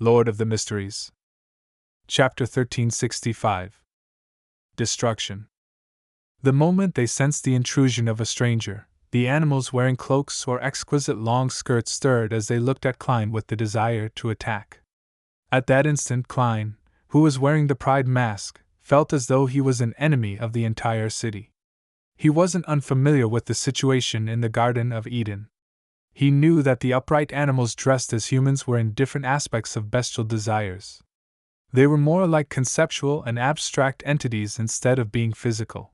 Lord of the Mysteries. Chapter 1365. Destruction. The moment they sensed the intrusion of a stranger, the animals wearing cloaks or exquisite long skirts stirred as they looked at Klein with the desire to attack. At that instant Klein, who was wearing the pride mask, felt as though he was an enemy of the entire city. He wasn't unfamiliar with the situation in the Garden of Eden. He knew that the upright animals dressed as humans were in different aspects of bestial desires. They were more like conceptual and abstract entities instead of being physical.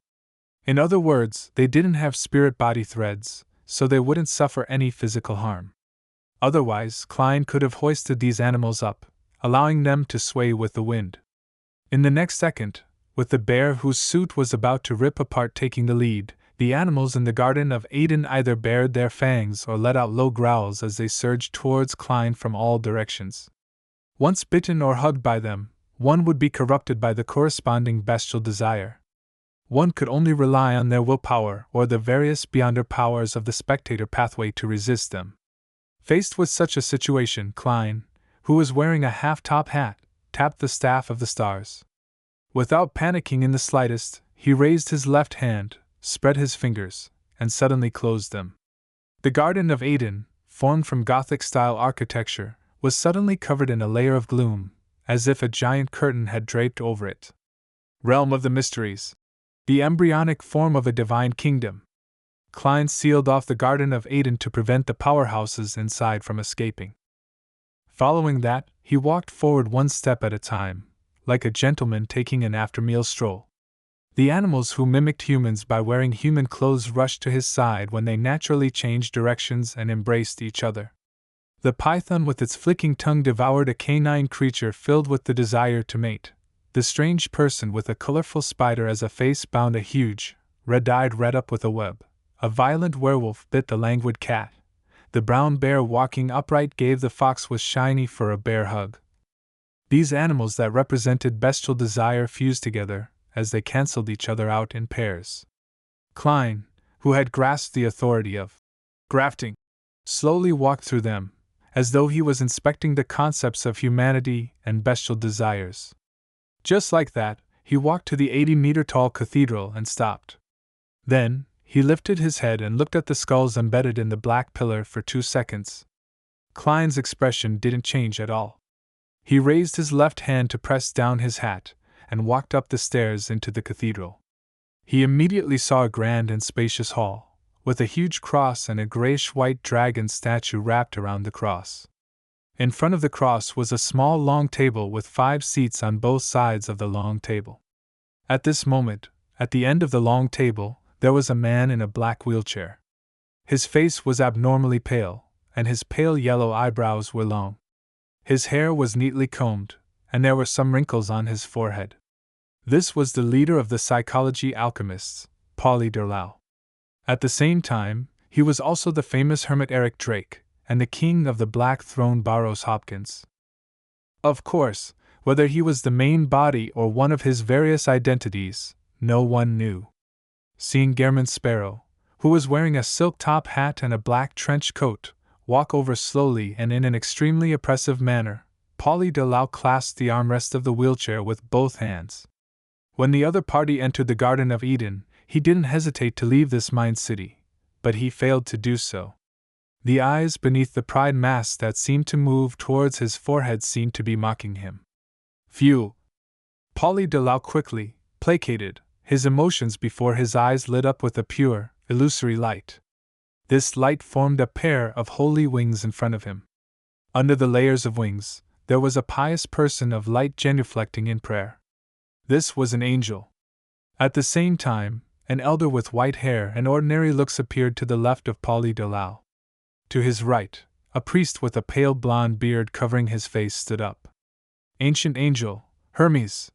In other words, they didn't have spirit-body threads, so they wouldn't suffer any physical harm. Otherwise, Klein could have hoisted these animals up, allowing them to sway with the wind. In the next second, with the bear whose suit was about to rip apart taking the lead, the animals in the Garden of Eden either bared their fangs or let out low growls as they surged towards Klein from all directions. Once bitten or hugged by them, one would be corrupted by the corresponding bestial desire. One could only rely on their willpower or the various beyonder powers of the spectator pathway to resist them. Faced with such a situation, Klein, who was wearing a half-top hat, tapped the staff of the stars. Without panicking in the slightest, he raised his left hand, spread his fingers, and suddenly closed them. The Garden of Eden, formed from Gothic-style architecture, was suddenly covered in a layer of gloom, as if a giant curtain had draped over it. Realm of the Mysteries. The embryonic form of a divine kingdom. Klein sealed off the Garden of Eden to prevent the powerhouses inside from escaping. Following that, he walked forward one step at a time, like a gentleman taking an after-meal stroll. The animals who mimicked humans by wearing human clothes rushed to his side when they naturally changed directions and embraced each other. The python with its flicking tongue devoured a canine creature filled with the desire to mate. The strange person with a colorful spider as a face bound a huge, red-eyed rat-up with a web. A violent werewolf bit the languid cat. The brown bear walking upright gave the fox with shiny fur a bear hug. These animals that represented bestial desire fused together, as they cancelled each other out in pairs. Klein, who had grasped the authority of grafting, slowly walked through them, as though he was inspecting the concepts of humanity and bestial desires. Just like that, he walked to the 80-meter-tall cathedral and stopped. Then, he lifted his head and looked at the skulls embedded in the black pillar for 2 seconds. Klein's expression didn't change at all. He raised his left hand to press down his hat, and walked up the stairs into the cathedral. He immediately saw a grand and spacious hall, with a huge cross and a grayish-white dragon statue wrapped around the cross. In front of the cross was a small long table with 5 seats on both sides of the long table. At this moment, at the end of the long table, there was a man in a black wheelchair. His face was abnormally pale, and his pale yellow eyebrows were long. His hair was neatly combed, and there were some wrinkles on his forehead. This was the leader of the psychology alchemists, Polly Derlau. At the same time, he was also the famous hermit Eric Drake, and the king of the Black Throne Barrows Hopkins. Of course, whether he was the main body or one of his various identities, no one knew. Seeing Gehrman Sparrow, who was wearing a silk top hat and a black trench coat, walk over slowly and in an extremely oppressive manner, Polly Derlau clasped the armrest of the wheelchair with both hands. When the other party entered the Garden of Eden, he didn't hesitate to leave this mind city, but he failed to do so. The eyes beneath the pride mask that seemed to move towards his forehead seemed to be mocking him. Phew! Polly Derlau quickly placated his emotions before his eyes lit up with a pure, illusory light. This light formed a pair of holy wings in front of him. Under the layers of wings, there was a pious person of light genuflecting in prayer. This was an angel. At the same time, an elder with white hair and ordinary looks appeared to the left of Polly Derlau. To his right, a priest with a pale blonde beard covering his face stood up. Ancient Angel, Hermes.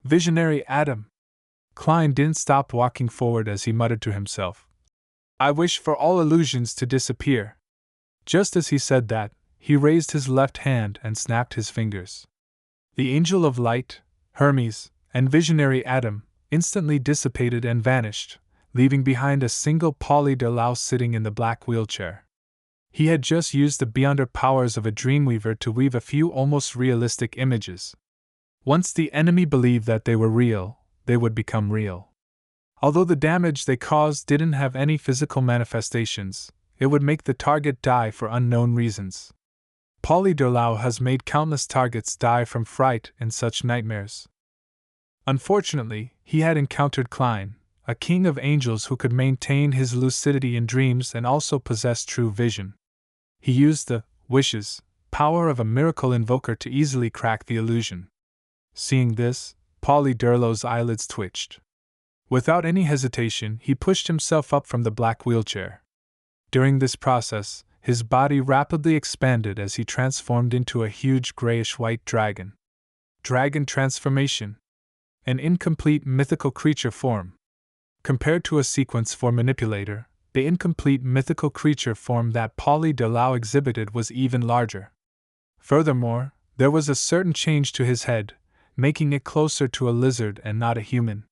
Visionary Adam. Klein didn't stop walking forward as he muttered to himself, "I wish for all illusions to disappear." Just as he said that, he raised his left hand and snapped his fingers. The Angel of Light, Hermes, and Visionary Adam instantly dissipated and vanished, leaving behind a single Polly Derlau sitting in the black wheelchair. He had just used the beyonder powers of a dreamweaver to weave a few almost realistic images. Once the enemy believed that they were real, they would become real. Although the damage they caused didn't have any physical manifestations, it would make the target die for unknown reasons. Polly Derlau has made countless targets die from fright and such nightmares. Unfortunately, he had encountered Klein, a king of angels who could maintain his lucidity in dreams and also possess true vision. He used the wishes power of a miracle invoker to easily crack the illusion. Seeing this, Polly Derlau's eyelids twitched. Without any hesitation, he pushed himself up from the black wheelchair. During this process, his body rapidly expanded as he transformed into a huge grayish-white dragon. Dragon transformation. An incomplete mythical creature form. Compared to a sequence for manipulator, the incomplete mythical creature form that Polly Derlau exhibited was even larger. Furthermore, there was a certain change to his head, making it closer to a lizard and not a human.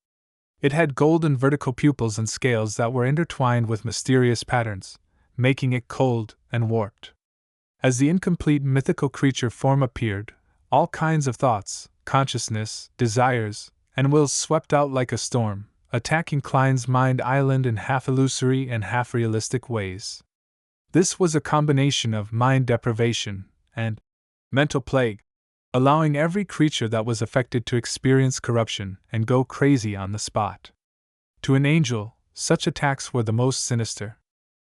It had golden vertical pupils and scales that were intertwined with mysterious patterns, making it cold and warped. As the incomplete mythical creature form appeared, all kinds of thoughts, consciousness, desires, and wills swept out like a storm, attacking Klein's mind island in half illusory and half realistic ways. This was a combination of mind deprivation and mental plague, allowing every creature that was affected to experience corruption and go crazy on the spot. To an angel, such attacks were the most sinister.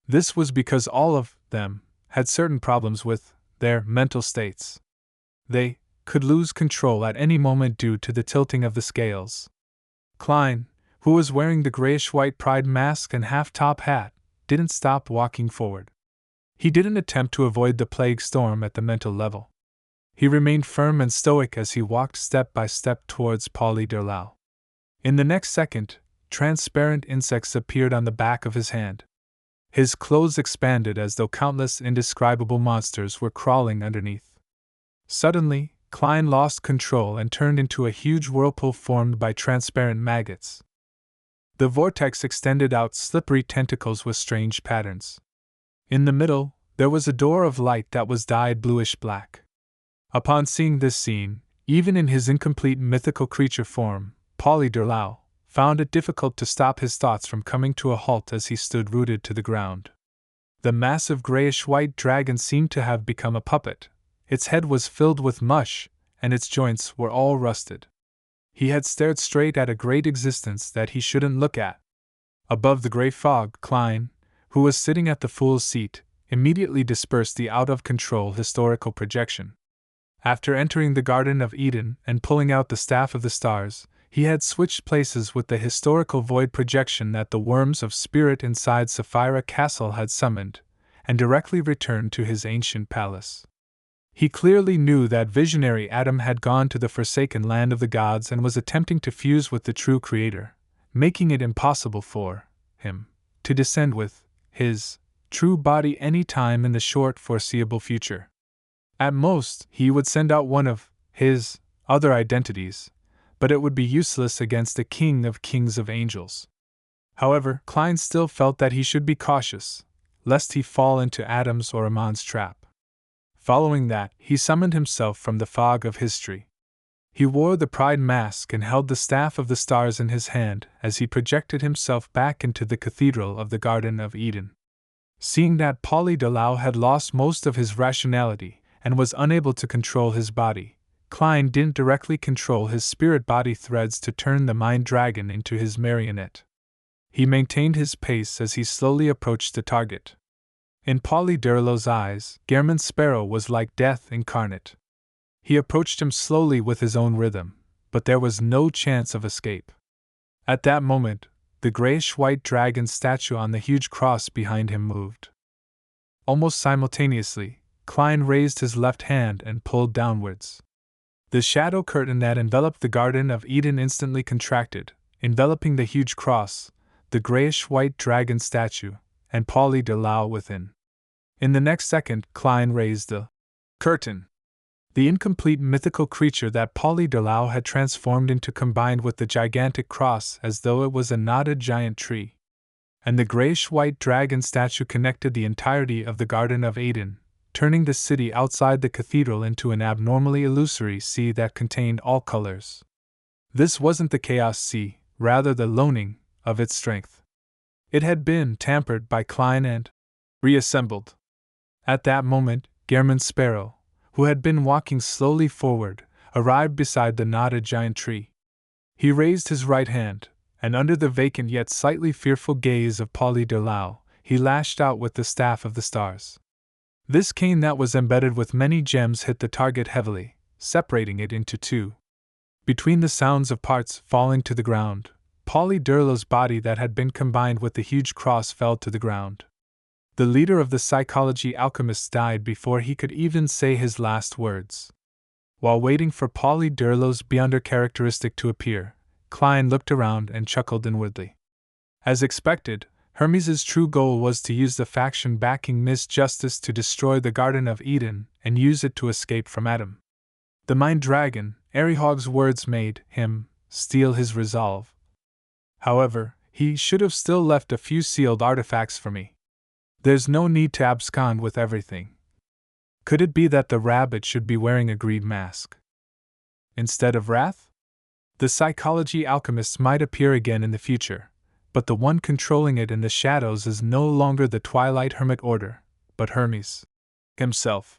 This was because all of them had certain problems with their mental states. They could lose control at any moment due to the tilting of the scales. Klein, who was wearing the grayish-white pride mask and half-top hat, didn't stop walking forward. He didn't attempt to avoid the plague storm at the mental level. He remained firm and stoic as he walked step by step towards Polly Derlau. In the next second, transparent insects appeared on the back of his hand. His clothes expanded as though countless indescribable monsters were crawling underneath. Suddenly, Klein lost control and turned into a huge whirlpool formed by transparent maggots. The vortex extended out slippery tentacles with strange patterns. In the middle, there was a door of light that was dyed bluish-black. Upon seeing this scene, even in his incomplete mythical creature form, Polly Derlau found it difficult to stop his thoughts from coming to a halt as he stood rooted to the ground. The massive grayish-white dragon seemed to have become a puppet. Its head was filled with mush, and its joints were all rusted. He had stared straight at a great existence that he shouldn't look at. Above the gray fog, Klein, who was sitting at the fool's seat, immediately dispersed the out-of-control historical projection. After entering the Garden of Eden and pulling out the Staff of the Stars, he had switched places with the historical void projection that the worms of spirit inside Sapphira Castle had summoned, and directly returned to his ancient palace. He clearly knew that visionary Adam had gone to the forsaken land of the gods and was attempting to fuse with the true Creator, making it impossible for him to descend with his true body any time in the short foreseeable future. At most, he would send out one of his other identities, but it would be useless against the King of Kings of Angels. However, Klein still felt that he should be cautious, lest he fall into Adam's or Amon's trap. Following that, he summoned himself from the fog of history. He wore the pride mask and held the Staff of the Stars in his hand as he projected himself back into the cathedral of the Garden of Eden. Seeing that Polly Derlau had lost most of his rationality and was unable to control his body, Klein didn't directly control his spirit-body threads to turn the mind dragon into his marionette. He maintained his pace as he slowly approached the target. In Polly Derlau's eyes, Gehrman Sparrow was like death incarnate. He approached him slowly with his own rhythm, but there was no chance of escape. At that moment, the grayish-white dragon statue on the huge cross behind him moved. Almost simultaneously, Klein raised his left hand and pulled downwards. The shadow curtain that enveloped the Garden of Eden instantly contracted, enveloping the huge cross, the grayish-white dragon statue, and Polly Derlau within. In the next second, Klein raised the curtain. The incomplete mythical creature that Polly Derlau had transformed into combined with the gigantic cross as though it was a knotted giant tree. and the grayish-white dragon statue connected the entirety of the Garden of Eden, turning the city outside the cathedral into an abnormally illusory sea that contained all colors. This wasn't the chaos sea, rather the loaning of its strength. It had been tampered by Klein and reassembled. At that moment, Gehrman Sparrow, who had been walking slowly forward, arrived beside the knotted giant tree. He raised his right hand, and under the vacant yet slightly fearful gaze of Polly Derlau, he lashed out with the staff of the stars. This cane that was embedded with many gems hit the target heavily, separating it into two. Between the sounds of parts falling to the ground, Polly Derlau's body that had been combined with the huge cross fell to the ground. The leader of the psychology alchemists died before he could even say his last words. While waiting for Polly Derlau's beyonder characteristic to appear, Klein looked around and chuckled inwardly. As expected, Hermes's true goal was to use the faction backing Miss Justice to destroy the Garden of Eden and use it to escape from Adam. The Mind Dragon, Arihog's words made him steel his resolve. However, he should have still left a few sealed artifacts for me. There's no need to abscond with everything. Could it be that the rabbit should be wearing a greed mask instead of wrath? The psychology alchemists might appear again in the future, but the one controlling it in the shadows is no longer the Twilight Hermit Order, but Hermes himself.